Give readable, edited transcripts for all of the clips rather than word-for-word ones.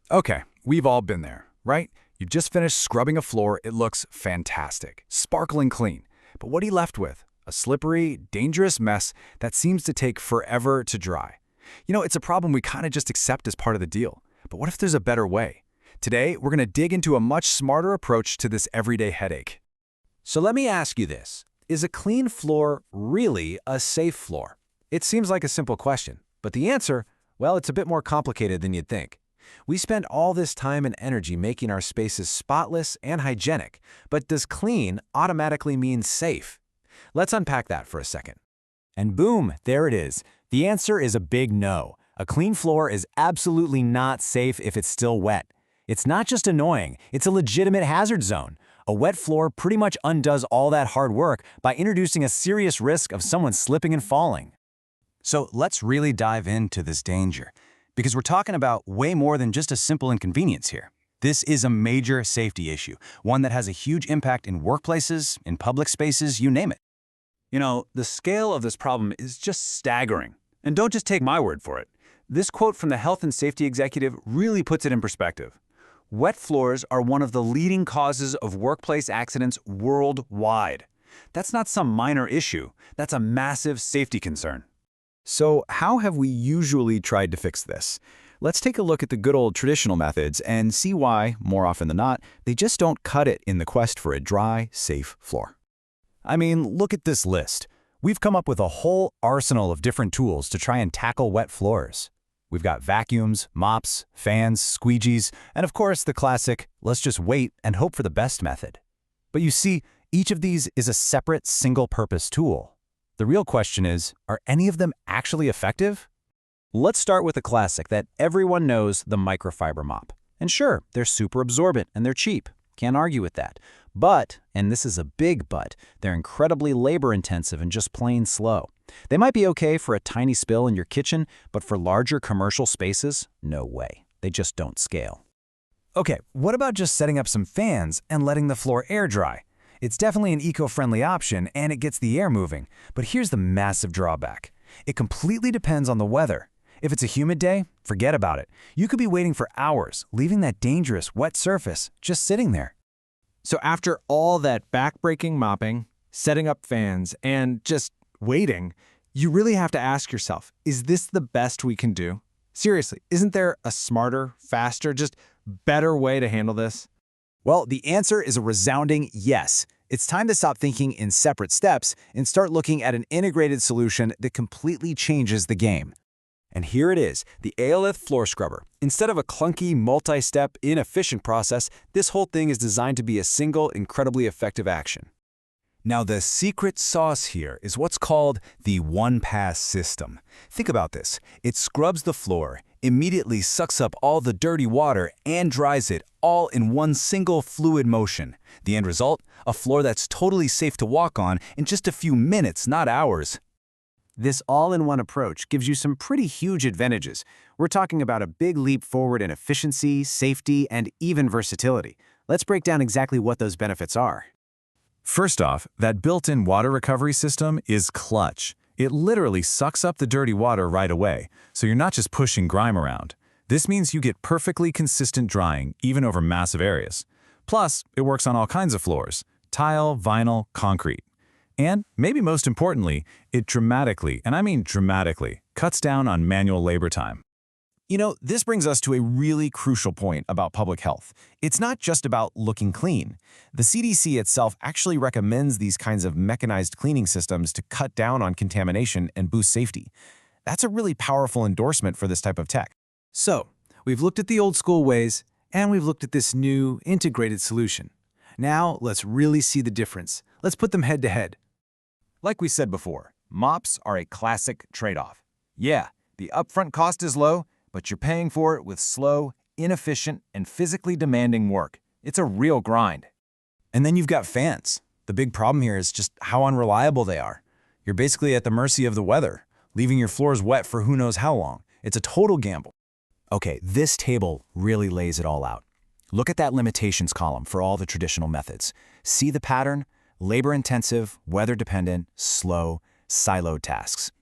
Okay, we've all been there, right? You've just finished scrubbing a floor, it looks fantastic, sparkling clean. But what are you left with? A slippery, dangerous mess that seems to take forever to dry. It's a problem we kind of just accept as part of the deal. But what if there's a better way? Today, we're going to dig into a much smarter approach to this everyday headache. So let me ask you this. Is a clean floor really a safe floor? It seems like a simple question, but the answer, well, it's a bit more complicated than you'd think. We spend all this time and energy making our spaces spotless and hygienic, but does clean automatically mean safe? Let's unpack that for a second. And boom, there it is. The answer is a big no. A clean floor is absolutely not safe if it's still wet. It's not just annoying, it's a legitimate hazard zone. A wet floor pretty much undoes all that hard work by introducing a serious risk of someone slipping and falling. So let's really dive into this danger, because we're talking about way more than just a simple inconvenience here. This is a major safety issue, one that has a huge impact in workplaces, in public spaces, you name it. The scale of this problem is just staggering. And don't just take my word for it. This quote from the health and safety executive really puts it in perspective. Wet floors are one of the leading causes of workplace accidents worldwide. That's not some minor issue. That's a massive safety concern. So how have we usually tried to fix this? Let's take a look at the good old traditional methods and see why, more often than not, they just don't cut it in the quest for a dry, safe floor. I mean, look at this list. We've come up with a whole arsenal of different tools to try and tackle wet floors. We've got vacuums, mops, fans, squeegees, and of course the classic, let's just wait and hope for the best method. But you see, each of these is a separate single-purpose tool. The real question is, are any of them actually effective? Let's start with a classic that everyone knows, the microfiber mop. And sure, they're super absorbent and they're cheap. Can't argue with that. But, and this is a big but, they're incredibly labor-intensive and just plain slow. They might be okay for a tiny spill in your kitchen, but for larger commercial spaces, no way. They just don't scale. Okay, what about just setting up some fans and letting the floor air dry? It's definitely an eco-friendly option and it gets the air moving, but here's the massive drawback. It completely depends on the weather. If it's a humid day, forget about it. You could be waiting for hours, leaving that dangerous wet surface just sitting there. So after all that back-breaking mopping, setting up fans, and just waiting, you really have to ask yourself, is this the best we can do? Seriously, isn't there a smarter, faster, just better way to handle this? Well, the answer is a resounding yes. It's time to stop thinking in separate steps and start looking at an integrated solution that completely changes the game. And here it is, the Aiolith floor scrubber. Instead of a clunky, multi-step, inefficient process, this whole thing is designed to be a single, incredibly effective action. Now, the secret sauce here is what's called the one-pass system. Think about this. It scrubs the floor, immediately sucks up all the dirty water, and dries it all in one single fluid motion. The end result? A floor that's totally safe to walk on in just a few minutes, not hours. This all-in-one approach gives you some pretty huge advantages. We're talking about a big leap forward in efficiency, safety, and even versatility. Let's break down exactly what those benefits are. First off, that built-in water recovery system is clutch. It literally sucks up the dirty water right away, so you're not just pushing grime around. This means you get perfectly consistent drying, even over massive areas. Plus, it works on all kinds of floors: tile, vinyl, concrete. And, maybe most importantly, it dramatically, and I mean dramatically, cuts down on manual labor time. This brings us to a really crucial point about public health. It's not just about looking clean. The CDC itself actually recommends these kinds of mechanized cleaning systems to cut down on contamination and boost safety. That's a really powerful endorsement for this type of tech. So, we've looked at the old school ways, and we've looked at this new, integrated solution. Now, let's really see the difference. Let's put them head to head. Like we said before, mops are a classic trade-off. Yeah, the upfront cost is low, but you're paying for it with slow, inefficient, and physically demanding work. It's a real grind. And then you've got fans. The big problem here is just how unreliable they are. You're basically at the mercy of the weather, leaving your floors wet for who knows how long. It's a total gamble. Okay, this table really lays it all out. Look at that limitations column for all the traditional methods. See the pattern? Labor-intensive, weather-dependent, slow, siloed tasks.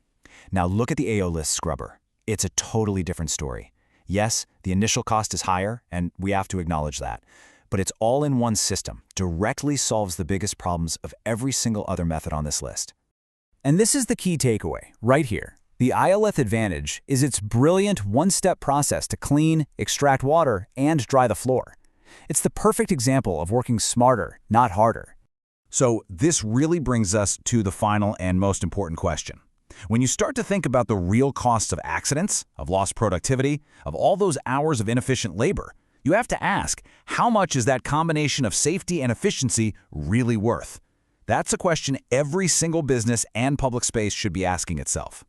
Now look at the Aiolith scrubber. It's a totally different story. Yes, the initial cost is higher, and we have to acknowledge that. But it's all in one system, directly solves the biggest problems of every single other method on this list. And this is the key takeaway, right here. The Aiolith advantage is its brilliant one-step process to clean, extract water, and dry the floor. It's the perfect example of working smarter, not harder. So this really brings us to the final and most important question. When you start to think about the real costs of accidents, of lost productivity, of all those hours of inefficient labor, you have to ask, how much is that combination of safety and efficiency really worth? That's a question every single business and public space should be asking itself.